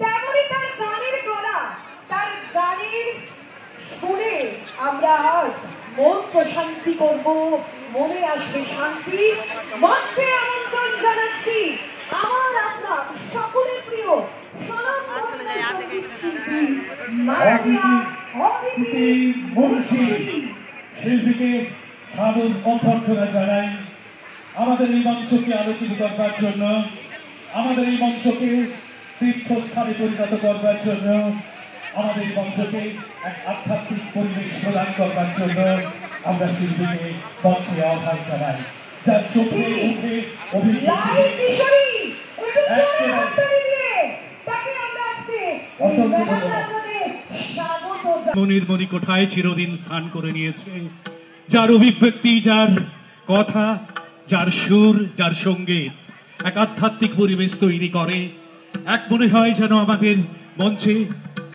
তেমনই তার গানের গলা, তার গানের সুরে আমরা আজ মন প্রশান্তি করব, মনে আসবে শান্তি। মঞ্চে আমন্ত্রণ জানাচ্ছি আমার আপনার সকলের প্রিয় শিল্পীকে সাদর অভ্যর্থনা জানাই আমাদের এই মঞ্চকে আলোকিত করবার জন্য, আমাদের এই মঞ্চকে তীর্থস্থানে পরিণত করবার জন্য, আমাদের এই মঞ্চকে এক আধ্যাত্মিক পরিবেশ প্রদান করবার জন্য আমরা শিল্পীকে মঞ্চে আহ্বান জানাই। যার চোখে মুখে মনির মনি কোঠায় চিরদিন স্থান করে নিয়েছে, যার অভিব্যক্তি, যার কথা, যার সুর, যার সঙ্গীত এক আধ্যাত্মিক পরিবেশ তৈরি করে। এক মনে হয় যেন আমাদের মঞ্চে